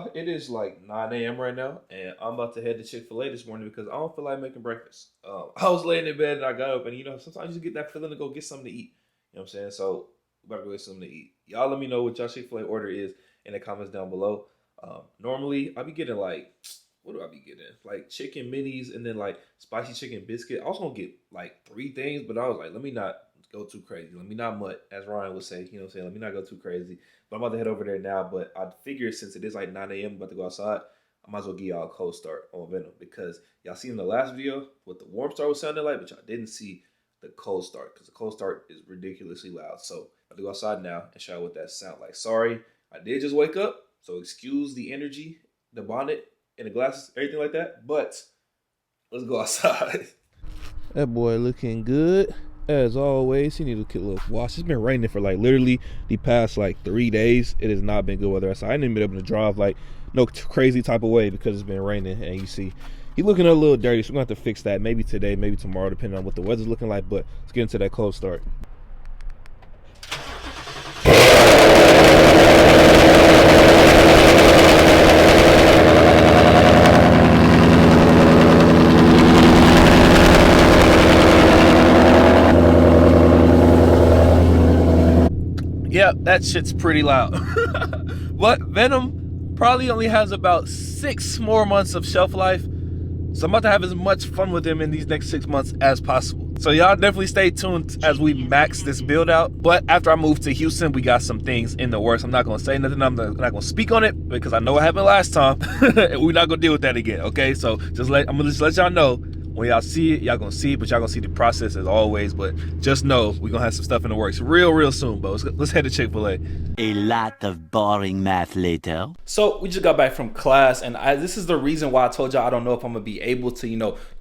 y'all, it is like 9 a.m. right now, and I'm about to head to Chick-fil-A this morning because I don't feel like making breakfast. I was laying in bed and I got up, and sometimes you just get that feeling to go get something to eat. You know what I'm saying? So, we better go get something to eat. Y'all let me know what y'all Chick-fil-A order is in the comments down below. Normally, I be getting like, what do I be getting? Like chicken minis and then like spicy chicken biscuit. I was gonna get like 3 things, but I was like, let me not go too crazy. Let me not mutt, as Ryan would say. You know what I'm saying? Let me not go too crazy. But I'm about to head over there now. But I figured since it is like 9 a.m., I'm about to go outside, I might as well give y'all a cold start on Venom because y'all seen in the last video what the warm start was sounding like, but y'all didn't see the cold start because the cold start is ridiculously loud. So I'm about to go outside now and show you what that sound like. Sorry, I did just wake up, so excuse the energy, the bonnet, and the glasses, everything like that. But let's go outside. That boy looking good. As always, he needs a little wash. It's been raining for like literally the past like 3 days. It has not been good weather outside. I didn't even be able to drive like no crazy type of way because it's been raining. And you see, he's looking a little dirty. So we're going to have to fix that. Maybe today, maybe tomorrow, depending on what the weather's looking like. But let's get into that cold start. Yeah, that shit's pretty loud. But Venom probably only has about 6 more months of shelf life. So I'm about to have as much fun with him in these next 6 months as possible. So y'all definitely stay tuned as we max this build out. But after I move to Houston, we got some things in the works. I'm not gonna say nothing. I'm not gonna speak on it because I know what happened last time. And we're not gonna deal with that again, okay? So I'm gonna just let y'all know. When y'all see it, y'all gonna see it, but y'all gonna see the process as always. But just know we're gonna have some stuff in the works real soon, bro. Let's head to Chick-fil-A. A lot of boring math later. So we just got back from class, and this is the reason why I told y'all I don't know if I'm gonna be able to,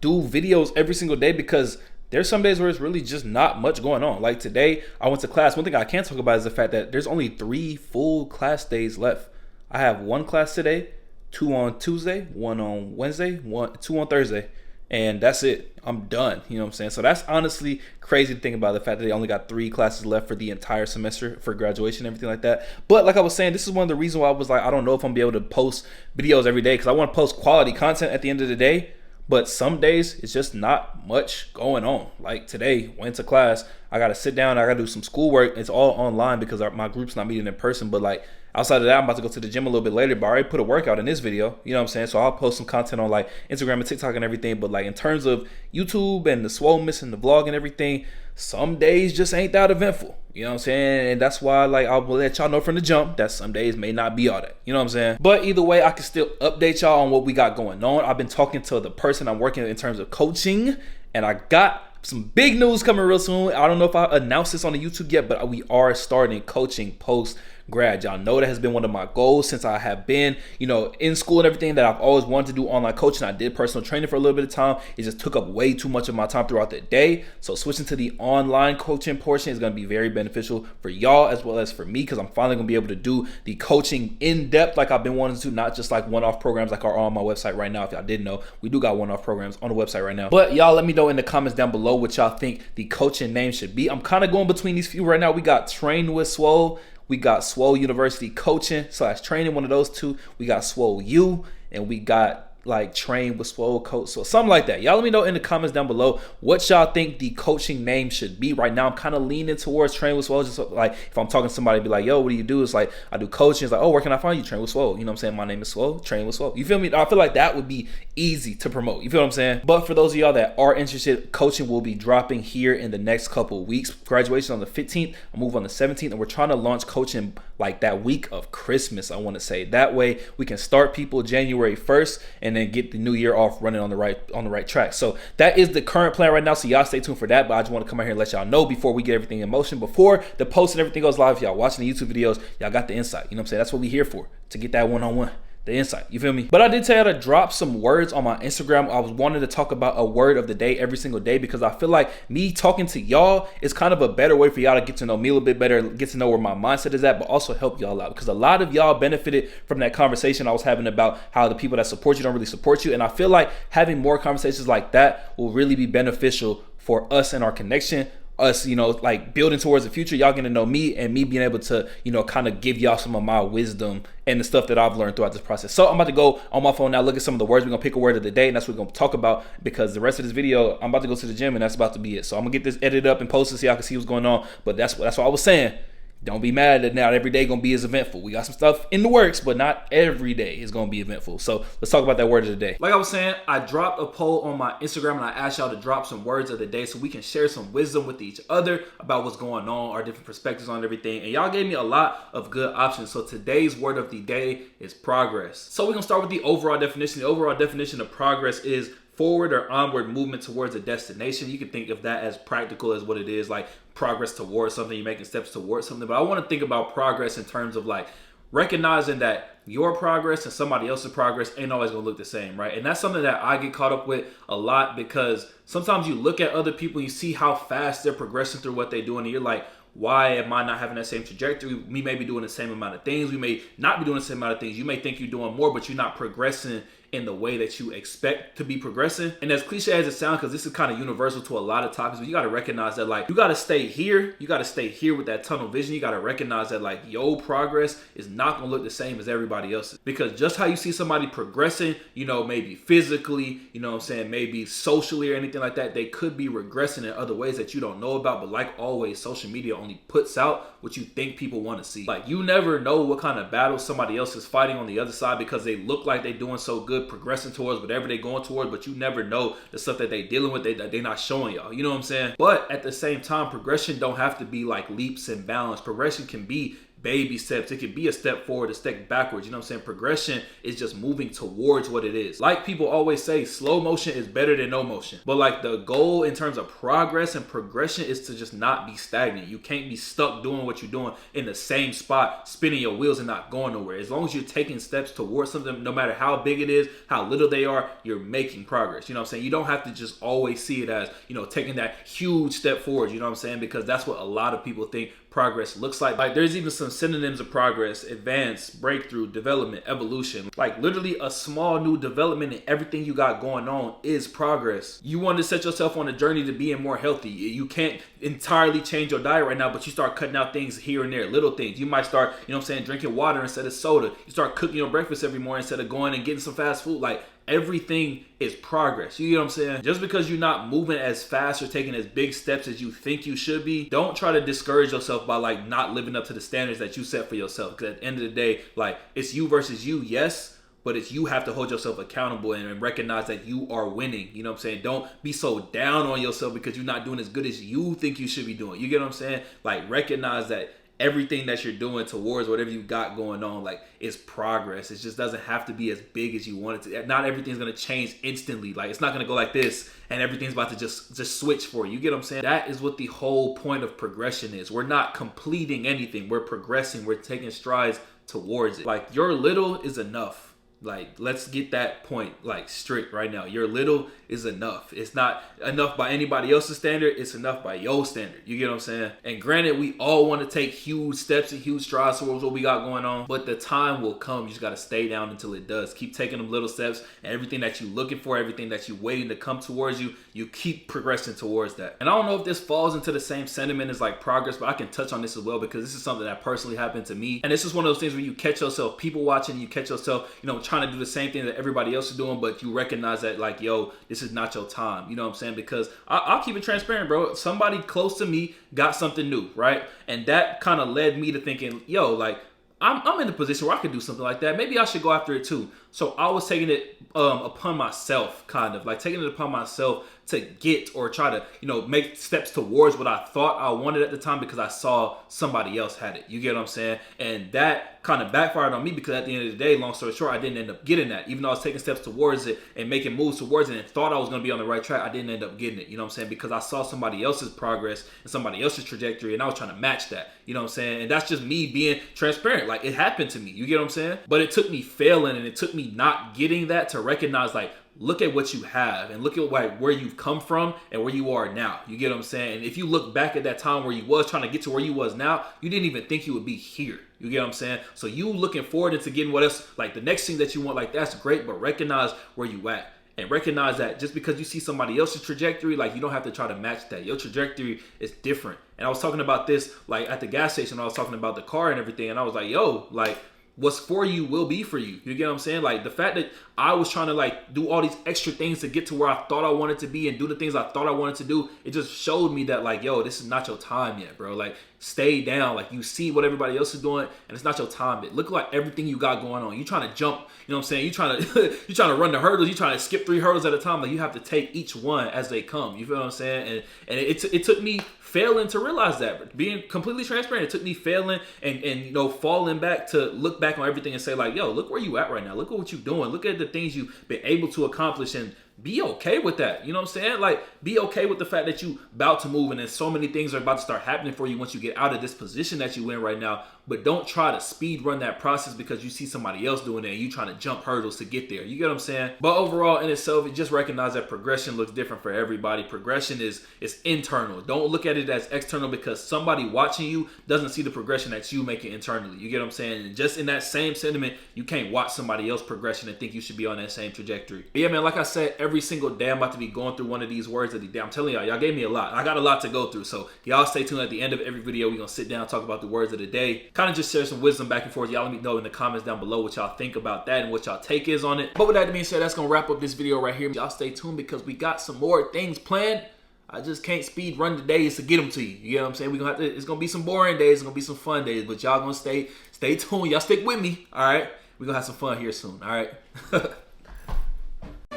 do videos every single day because there's some days where it's really just not much going on. Like today, I went to class. One thing I can't talk about is the fact that there's only 3 full class days left. I have 1 class today, 2 on Tuesday, 1 on Wednesday, 2 on Thursday. And that's it. I'm done. You know what I'm saying? So that's honestly crazy to think about, the fact that they only got 3 classes left for the entire semester for graduation and everything like that. But like I was saying, this is one of the reasons why I was like, I don't know if I'm gonna be able to post videos every day because I want to post quality content at the end of the day. But some days it's just not much going on. Like today, went to class. I got to sit down. I got to do some schoolwork. It's all online because my group's not meeting in person. But like outside of that, I'm about to go to the gym a little bit later. But I already put a workout in this video. You know what I'm saying? So I'll post some content on like Instagram and TikTok and everything. But like in terms of YouTube and the Swoleness and the vlog and everything, some days just ain't that eventful. You know what I'm saying? And that's why like I'll let y'all know from the jump that some days may not be all that. You know what I'm saying? But either way, I can still update y'all on what we got going on. I've been talking to the person I'm working with in terms of coaching, and I got some big news coming real soon. I don't know if I announced this on the YouTube yet, but we are starting coaching post grad. Y'all know that has been one of my goals since I have been, in school and everything, that I've always wanted to do online coaching. I did personal training for a little bit of time. It just took up way too much of my time throughout the day. So switching to the online coaching portion is going to be very beneficial for y'all as well as for me, because I'm finally going to be able to do the coaching in depth like I've been wanting to, not just like one-off programs like are on my website right now. If y'all didn't know, we do got one-off programs on the website right now. But y'all let me know in the comments down below what y'all think the coaching name should be. I'm kind of going between these few right now. We got Train with Swole. We got Swole University Coaching / Training, one of those 2. We got Swole U, and we got like Train with Swole Coach, so something like that. Y'all let me know in the comments down below what y'all think the coaching name should be. Right now I'm kind of leaning towards Train with Swole. Just like if I'm talking to somebody, be like, yo, what do you do? It's like I do coaching. It's like, oh, where can I find you? Train with Swole. You know what I'm saying? My name is Swole. Train with Swole. You feel me? I feel like that would be easy to promote. You feel what I'm saying? But for those of y'all that are interested, coaching will be dropping here in the next couple of weeks. Graduation on the 15th. I move on the 17th, and we're trying to launch coaching like that week of Christmas. I want to say that way we can start people January 1st and then get the new year off running on the right track. So that is the current plan right now. So y'all stay tuned for that. But I just want to come out here and let y'all know before we get everything in motion, before the post and everything goes live. If y'all watching the YouTube videos, y'all got the insight. You know what I'm saying? That's what we here for, to get that one-on-one. The insight, you feel me? But I did tell you to drop some words on my Instagram. I was wanting to talk about a word of the day every single day because I feel like me talking to y'all is kind of a better way for y'all to get to know me a little bit better, get to know where my mindset is at, but also help y'all out, because a lot of y'all benefited from that conversation I was having about how the people that support you don't really support you. And I feel like having more conversations like that will really be beneficial for us and our connection us, like building towards the future, y'all getting to know me and me being able to, kind of give y'all some of my wisdom and the stuff that I've learned throughout this process. So I'm about to go on my phone now, look at some of the words. We're going to pick a word of the day, and that's what we're going to talk about, because the rest of this video, I'm about to go to the gym, and that's about to be it. So I'm going to get this edited up and posted so y'all can see what's going on. But that's what I was saying. Don't be mad that not every day gonna be as eventful. We got some stuff in the works, but not every day is gonna be eventful. So let's talk about that word of the day. Like I was saying, I dropped a poll on my Instagram and I asked y'all to drop some words of the day so we can share some wisdom with each other about what's going on, our different perspectives on everything. And y'all gave me a lot of good options. So today's word of the day is progress. So we're gonna start with the overall definition. The overall definition of progress is forward or onward movement towards a destination. You can think of that as practical as what it is, like progress towards something, you're making steps towards something. But I want to think about progress in terms of like recognizing that your progress and somebody else's progress ain't always gonna look the same, right? And that's something that I get caught up with a lot, because sometimes you look at other people, you see how fast they're progressing through what they're doing, and you're like, why am I not having that same trajectory? We may be doing the same amount of things. We may not be doing the same amount of things. You may think you're doing more, but you're not progressing in the way that you expect to be progressing. And as cliche as it sounds, because this is kind of universal to a lot of topics, but you got to recognize that like you got to stay here. You got to stay here with that tunnel vision. You got to recognize that like your progress is not going to look the same as everybody else's, because just how you see somebody progressing, maybe physically, maybe socially or anything like that, they could be regressing in other ways that you don't know about. But like always, social media only puts out what you think people want to see. Like you never know what kind of battle somebody else is fighting on the other side, because they look like they're doing so good, progressing towards whatever they're going towards, but you never know the stuff that they're dealing with that they're not showing y'all. You know what I'm saying? But at the same time, progression don't have to be like leaps and bounds. Progression can be baby steps. It could be a step forward, a step backwards. You know what I'm saying? Progression is just moving towards what it is. Like people always say, slow motion is better than no motion. But like the goal in terms of progress and progression is to just not be stagnant. You can't be stuck doing what you're doing in the same spot, spinning your wheels and not going nowhere. As long as you're taking steps towards something, no matter how big it is, how little they are, you're making progress. You know what I'm saying? You don't have to just always see it as, taking that huge step forward. You know what I'm saying? Because that's what a lot of people think progress looks like. Like there's even some synonyms of progress: advance, breakthrough, development, evolution. Like literally a small new development in everything you got going on is progress. You want to set yourself on a journey to being more healthy. You can't entirely change your diet right now, but you start cutting out things here and there, little things. You might start, drinking water instead of soda. You start cooking your breakfast every morning instead of going and getting some fast food. Like everything is progress. You know what I'm saying? Just because you're not moving as fast or taking as big steps as you think you should be, don't try to discourage yourself by like not living up to the standards that you set for yourself. Because at the end of the day, like it's you versus you, yes, but it's you have to hold yourself accountable and recognize that you are winning. You know what I'm saying? Don't be so down on yourself because you're not doing as good as you think you should be doing. You get what I'm saying? Like recognize that everything that you're doing towards whatever you got going on, like, is progress. It just doesn't have to be as big as you want it to. Not everything's going to change instantly. Like, it's not going to go like this and everything's about to just switch for you. You get what I'm saying? That is what the whole point of progression is. We're not completing anything. We're progressing. We're taking strides towards it. Like, your little is enough. Like, let's get that point like strict right now. Your little is enough. It's not enough by anybody else's standard. It's enough by your standard. You get what I'm saying? And granted, we all want to take huge steps and huge strides towards what we got going on, but the time will come. You just got to stay down until it does. Keep taking them little steps, and everything that you're looking for, everything that you're waiting to come towards you, you keep progressing towards that. And I don't know if this falls into the same sentiment as like progress, but I can touch on this as well because this is something that personally happened to me. And this is one of those things where you catch yourself people watching, you catch yourself, trying to do the same thing that everybody else is doing, but you recognize that like, yo, this is not your time. You know what I'm saying? Because I'll keep it transparent, bro. Somebody close to me got something new, right? And that kind of led me to thinking, yo, like, I'm in a position where I could do something like that. Maybe I should go after it too. So I was taking it upon myself, kind of like taking it upon myself to get or try to, make steps towards what I thought I wanted at the time because I saw somebody else had it. You get what I'm saying? And that kind of backfired on me because at the end of the day, long story short, I didn't end up getting that. Even though I was taking steps towards it and making moves towards it and thought I was going to be on the right track, I didn't end up getting it. You know what I'm saying? Because I saw somebody else's progress and somebody else's trajectory and I was trying to match that. You know what I'm saying? And that's just me being transparent. Like, it happened to me. You get what I'm saying? But it took me failing and it took me not getting that to recognize, like, look at what you have and look at like where you've come from and where you are now. You get what I'm saying? And if you look back at that time where you was trying to get to where you was now, you didn't even think you would be here. You get what I'm saying? So you looking forward into getting what else, like the next thing that you want, like that's great, but recognize where you at. And recognize that just because you see somebody else's trajectory, like, you don't have to try to match that. Your trajectory is different. And I was talking about this, like, at the gas station. I was talking about the car and everything. And I was like, yo, like, what's for you will be for you. You get what I'm saying? Like, the fact that I was trying to, like, do all these extra things to get to where I thought I wanted to be and do the things I thought I wanted to do, it just showed me that, like, yo, this is not your time yet, bro. Like, stay down. Like, you see what everybody else is doing, and it's not your time yet. Look like everything you got going on. You trying to jump, you know what I'm saying? You trying to you trying to run the hurdles. You trying to skip 3 hurdles at a time. Like, you have to take each one as they come. You feel what I'm saying? And it took me failing to realize that. Being completely transparent, it took me failing and you know, falling back to look back on everything and say, like, yo, look where you at right now. Look at what you're doing. Look at the things you've been able to accomplish, and be okay with that. You know what I'm saying? Like, be okay with the fact that you about to move and then so many things are about to start happening for you once you get out of this position that you in right now. But don't try to speed run that process because you see somebody else doing it and you trying to jump hurdles to get there. You get what I'm saying? But overall, in itself, it just recognize that progression looks different for everybody. Progression is internal. Don't look at it as external because somebody watching you doesn't see the progression that you making internally. You get what I'm saying? And just in that same sentiment, you can't watch somebody else progression and think you should be on that same trajectory. But yeah, man, like I said, every single day I'm about to be going through one of these words of the day. I'm telling y'all gave me a lot. I got a lot to go through. So y'all stay tuned. At the end of every video, we're going to sit down and talk about the words of the day. Kind of just share some wisdom back and forth. Y'all let me know in the comments down below what y'all think about that and what y'all take is on it. But with that being said, that's going to wrap up this video right here. Y'all stay tuned because we got some more things planned. I just can't speed run the days to get them to you. You know what I'm saying? We're gonna have to, it's gonna be some boring days, it's gonna be some fun days, but y'all gonna stay tuned. Y'all stick with me, all right? We're gonna have some fun here soon, all right?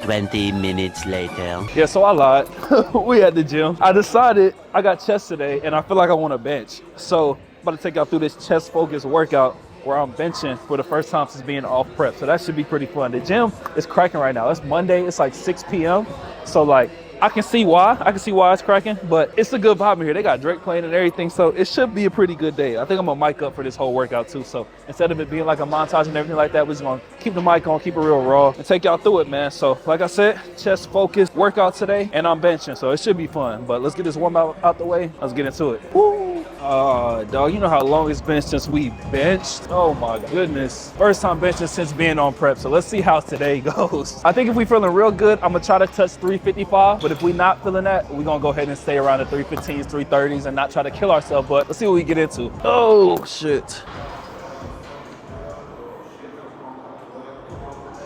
20 minutes later. Yeah, so I lied. We at the gym. I decided I got chest today and I feel like I want to bench. So I'm about to take y'all through this chest focused workout where I'm benching for the first time since being off prep. So that should be pretty fun. The gym is cracking right now. It's Monday, it's like 6 p.m. So like, I can see why it's cracking, but it's a good vibe in here. They got Drake playing and everything, so it should be a pretty good day. I think I'm gonna mic up for this whole workout too. So instead of it being like a montage and everything like that, we're just gonna keep the mic on, keep it real raw, and take y'all through it, man. So like I said, chest focused workout today, and I'm benching, so it should be fun. But let's get this warm out the way. Let's get into it. Woo! Dog, you know how long it's been since we benched? Oh my goodness. First time benching since being on prep. So let's see how today goes. I think if we feeling real good, I'm gonna try to touch 355. But if we not feeling that, we're gonna go ahead and stay around the 315s, 330s and not try to kill ourselves. But let's see what we get into. Oh shit.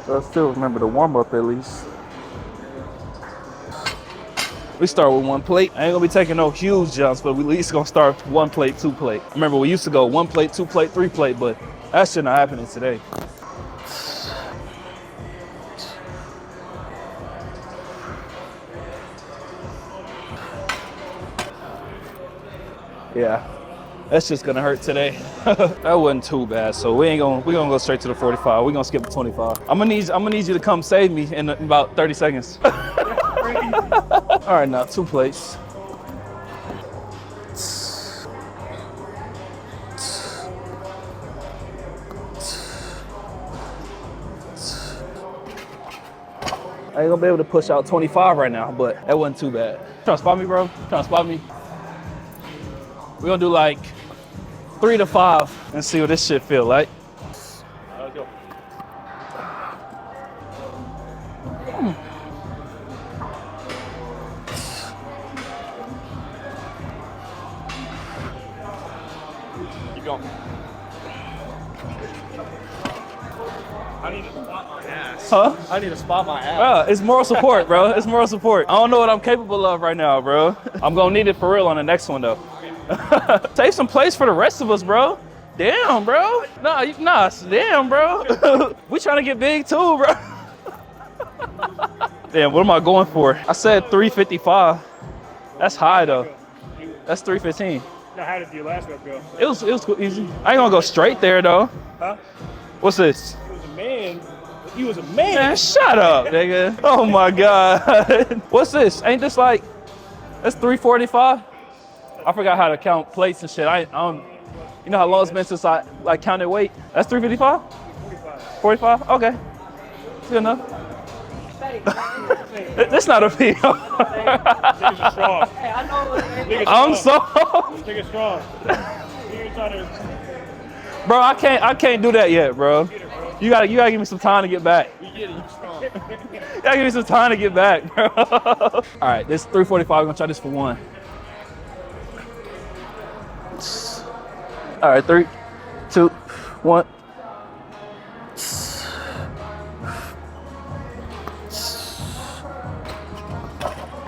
I still remember the warm up at least. We start with 1 plate. I ain't gonna be taking no huge jumps, but we at least gonna start 1 plate, 2 plate. Remember, we used to go 1 plate, 2 plate, 3 plate, but that shit not happening today. Yeah, that's just gonna hurt today. That wasn't too bad, so we gonna go straight to the 45. We gonna skip the 25. I'm gonna need you to come save me in about 30 seconds. All right, now 2 plates. I ain't gonna be able to push out 25 right now, but that wasn't too bad. Trying to spot me, bro? Trying to spot me? We're gonna do like 3 to 5 and see what this shit feel like. Let's go. Keep going. I need to spot my ass. Huh? I need to spot my ass. Bro, it's moral support, bro. It's moral support. I don't know what I'm capable of right now, bro. I'm gonna need it for real on the next one, though. Take some place for the rest of us, bro. Damn, bro. Nah, damn, bro. We trying to get big, too, bro. Damn, what am I going for? I said 355. That's high, though. That's 315. Now, how did your last rep go? It was easy. I ain't gonna go straight there, though. Huh? What's this? He was a man. He was a man. Man, shut up, nigga. Oh my God. What's this? Ain't this like, that's 345? I forgot how to count plates and shit. I don't, you know how long it's been since I like counted weight? That's 355? 45. 45? Okay. That's good enough. That's not a PO. Niggas are strong. Hey, I know. I'm so. Niggas strong. You're trying to. Bro, I can't do that yet, bro. You gotta give me some time to get back. We get it. You strong. You gotta give me some time to get back, bro. All right, this 345. We're gonna try this for one. All right, 3, 2, 1.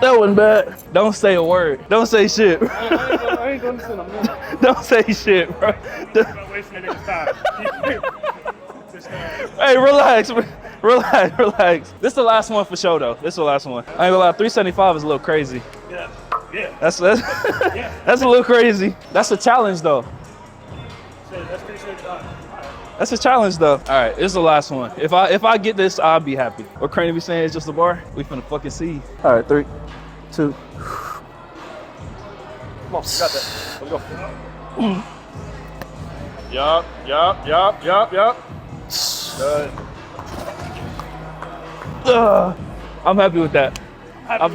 That wasn't bad. Don't say a word. Don't say shit. I ain't gonna send a minute. Don't say shit, bro. I'm not wasting that nigga's time. Just, Hey, relax, relax. This is the last one for show, though. This is the last one. I ain't gonna lie, 375 is a little crazy. yeah. That's Yeah. that's a little crazy. That's a challenge, though. So that's 375. That's a challenge, though. All right, this is the last one. If I get this, I'll be happy. What Crane be saying is just a bar. We finna fucking see. All right, 3, 2. Come on, you got that. Let's go. Yup. Good. I'm happy with that. I'll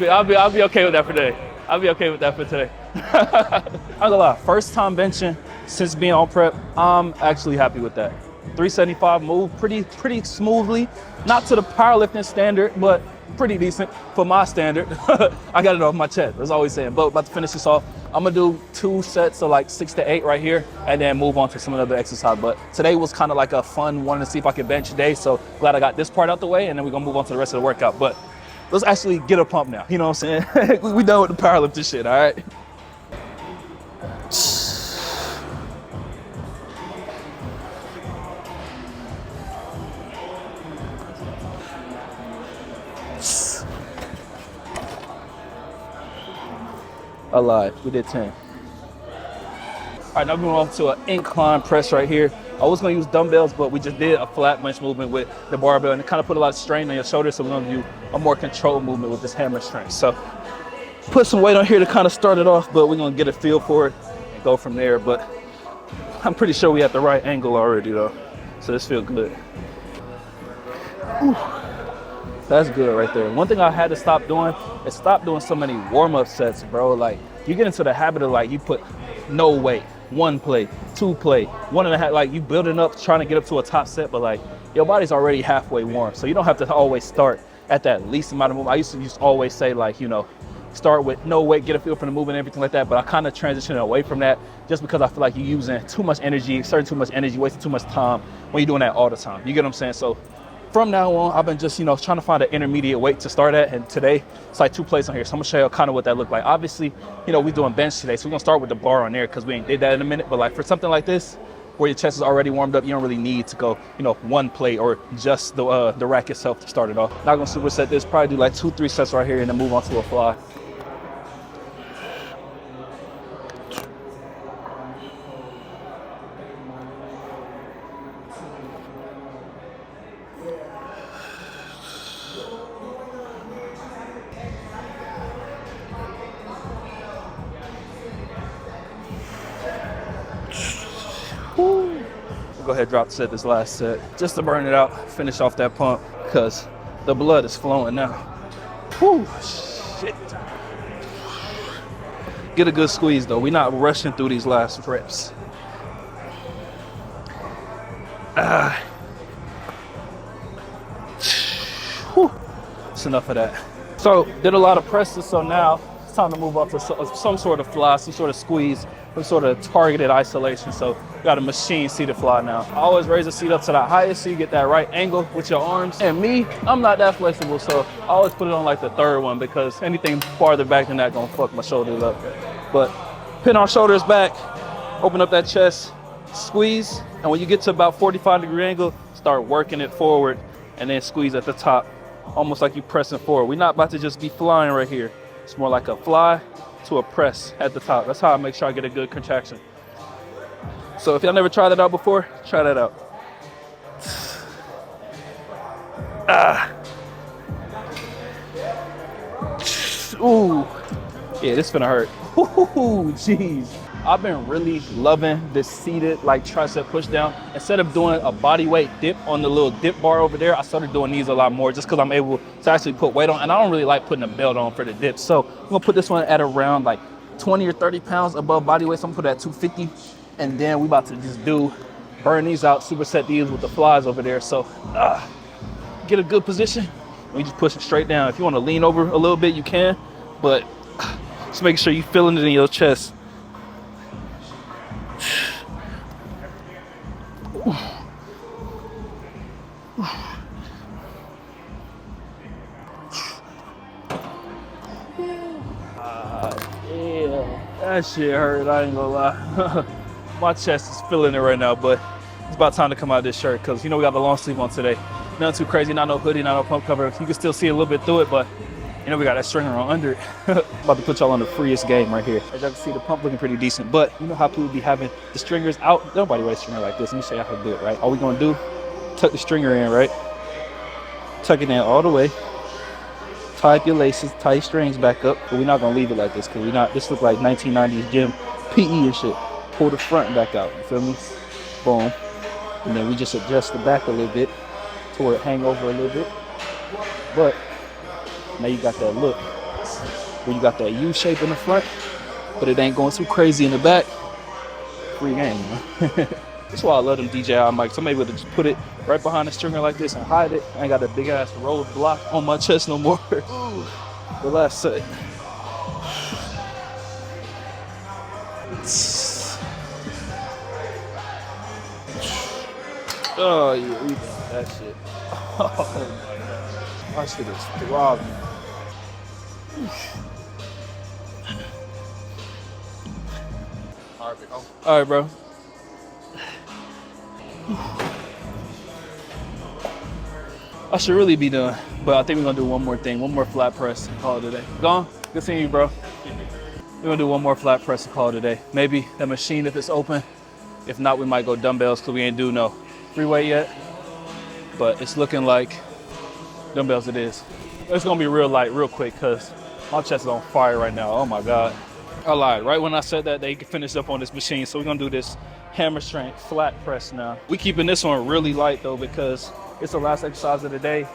be okay with that for today. I'll be okay with that for today. I'm gonna lie, first time benching since being on prep, I'm actually happy with that. 375 move pretty smoothly, not to the powerlifting standard, but pretty decent for my standard. I got it off my chest, as I always saying. But about to finish this off, I'm gonna do 2 sets of like 6 to 8 right here, and then move on to some other exercise. But today was kind of like a fun one to see if I could bench today. So glad I got this part out the way, and then we're gonna move on to the rest of the workout. But let's actually get a pump now. You know what I'm saying? We done with the powerlifting shit, all right? I lied, we did 10. All right, now we're going on to an incline press right here. I was gonna use dumbbells, but we just did a flat bench movement with the barbell, and it kind of put a lot of strain on your shoulders, so we're gonna do a more controlled movement with this hammer strength. So put some weight on here to kind of start it off, but we're gonna get a feel for it and go from there. But I'm pretty sure we have the right angle already though, so this feels good. Ooh. That's good right there. One thing I had to stop doing is stop doing so many warm-up sets, bro. Like, you get into the habit of like, you put no weight, 1 plate, 2 plate, 1.5, like you building up, trying to get up to a top set, but like your body's already halfway warm. So you don't have to always start at that least amount of movement. I used to just always say like, you know, start with no weight, get a feel for the movement and everything like that. But I kind of transitioned away from that just because I feel like you're using too much energy, exerting too much energy, wasting too much time when you're doing that all the time. You get what I'm saying? So from now on, I've been just, you know, trying to find an intermediate weight to start at. And today, it's like 2 plates on here. So I'm gonna show you kind of what that looked like. Obviously, you know, we're doing bench today. So we're gonna start with the bar on there because we ain't did that in a minute. But like for something like this, where your chest is already warmed up, you don't really need to go, you know, 1 plate or just the rack itself to start it off. Not gonna superset this, probably do like 2, 3 sets right here and then move on to a fly. Woo. Go ahead, drop set this last set just to burn it out, finish off that pump because the blood is flowing now. Whew, shit. Get a good squeeze though. We're not rushing through these last reps. Whew. That's enough of that. So did a lot of presses, so now it's time to move up to some sort of fly, some sort of squeeze, some sort of targeted isolation. So got a machine seated fly now. I always raise the seat up to the highest so you get that right angle with your arms. And me, I'm not that flexible, so I always put it on like the 3rd one because anything farther back than that gonna fuck my shoulders up. But pin our shoulders back, open up that chest, squeeze, and when you get to about 45-degree angle, start working it forward and then squeeze at the top, almost like you pressing forward. We're not about to just be flying right here. It's more like a fly to a press at the top. That's how I make sure I get a good contraction. So if y'all never tried that out before, try that out. Ooh. Yeah, this finna hurt. Ooh, jeez. I've been really loving this seated like tricep push down. Instead of doing a body weight dip on the little dip bar over there, I started doing these a lot more just because I'm able to actually put weight on. And I don't really like putting a belt on for the dip. So I'm gonna put this one at around like 20 or 30 pounds above body weight. So I'm gonna put it at 250. And then we about to just do burn these out, superset these with the flies over there. So get a good position. We just push it straight down. If you want to lean over a little bit, you can, but just make sure you feeling it in your chest. Yeah, that shit hurt, I ain't gonna lie. My chest is feeling it right now, but it's about time to come out of this shirt because, you know, we got the long sleeve on today. Nothing too crazy, not no hoodie, not no pump cover. You can still see a little bit through it, but, you know, we got that stringer on under it. About to put y'all on the freest game right here. As y'all can see, the pump looking pretty decent, but you know how people be having the stringers out? Nobody wears a stringer like this. Let me show you how to do it, right? All we gonna do, tuck the stringer in, right? Tuck it in all the way. Tie up your laces, tie your strings back up, but we're not gonna leave it like this because we're not, this look like 1990s gym PE and shit. Pull the front back out, you feel me? Boom. And then we just adjust the back a little bit to where it hang over a little bit. But now you got that look where you got that U shape in the front, but it ain't going too crazy in the back. Free game, man. That's why I love them DJI mics. I'm able to just put it right behind the stringer like this and hide it. I ain't got that big ass roll of block on my chest no more. Ooh, the last set. Oh yeah, we got that shit. Oh my god, my shit is throbbing. All right, bro. I should really be done, but I think we're gonna do one more thing, one more flat press and call it a day. Gone? Good seeing you, bro. We're gonna do one more flat press and call it a day. Maybe the machine if it's open. If not, we might go dumbbells because we ain't do no free weight yet. But it's looking like dumbbells it is. It's gonna be real light, real quick because my chest is on fire right now. Oh my God. I lied. Right when I said that, they finished up on this machine. So we're gonna do this hammer strength flat press now. We keeping this one really light though because it's the last exercise of the day.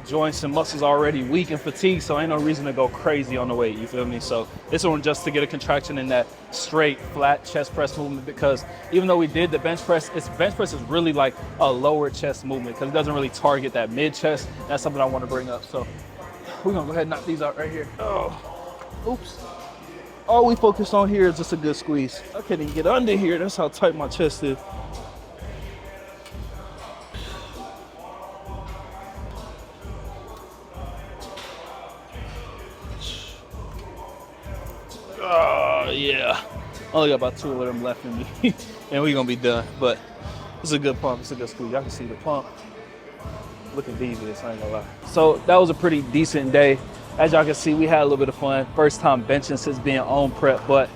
Joints and muscles already weak and fatigued, so ain't no reason to go crazy on the weight, you feel me? So this one just to get a contraction in that straight, flat chest press movement because even though we did the bench press, bench press is really like a lower chest movement because it doesn't really target that mid chest. That's something I want to bring up. So we're gonna go ahead and knock these out right here. Oh, oops. All we focus on here is just a good squeeze. I can't even get under here. That's how tight my chest is. Oh, yeah. Only got about 2 of them left in me. And we're going to be done. But it's a good pump. It's a good squeeze. Y'all can see the pump. Looking devious, I ain't going to lie. So that was a pretty decent day. As y'all can see, we had a little bit of fun. First time benching since being on prep. But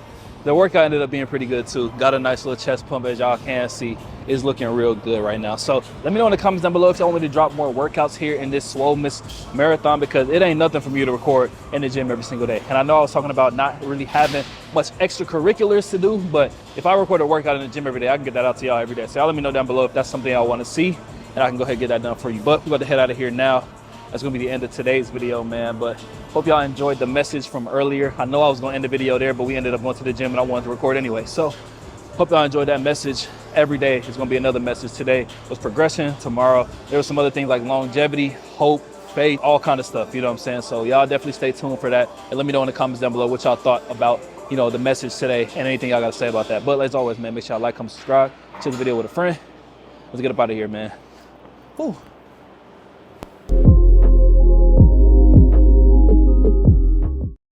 the workout ended up being pretty good, too. Got a nice little chest pump, as y'all can see. It's looking real good right now. So let me know in the comments down below if y'all want me to drop more workouts here in this Swole Miss Marathon because it ain't nothing for me to record in the gym every single day. And I know I was talking about not really having much extracurriculars to do, but if I record a workout in the gym every day, I can get that out to y'all every day. So y'all let me know down below if that's something y'all want to see, and I can go ahead and get that done for you. But we're about to head out of here now. That's gonna be the end of today's video, man. But hope y'all enjoyed the message from earlier. I know I was gonna end the video there, but we ended up going to the gym and I wanted to record anyway. So hope y'all enjoyed that message. Every day is gonna be another message. Today was progression. Tomorrow there was some other things like longevity, hope, faith, all kind of stuff. You know what I'm saying? So y'all definitely stay tuned for that. And let me know in the comments down below what y'all thought about, you know, the message today and anything y'all gotta say about that. But as always, man, make sure y'all like, comment, subscribe, share the video with a friend. Let's get up out of here, man. Whew.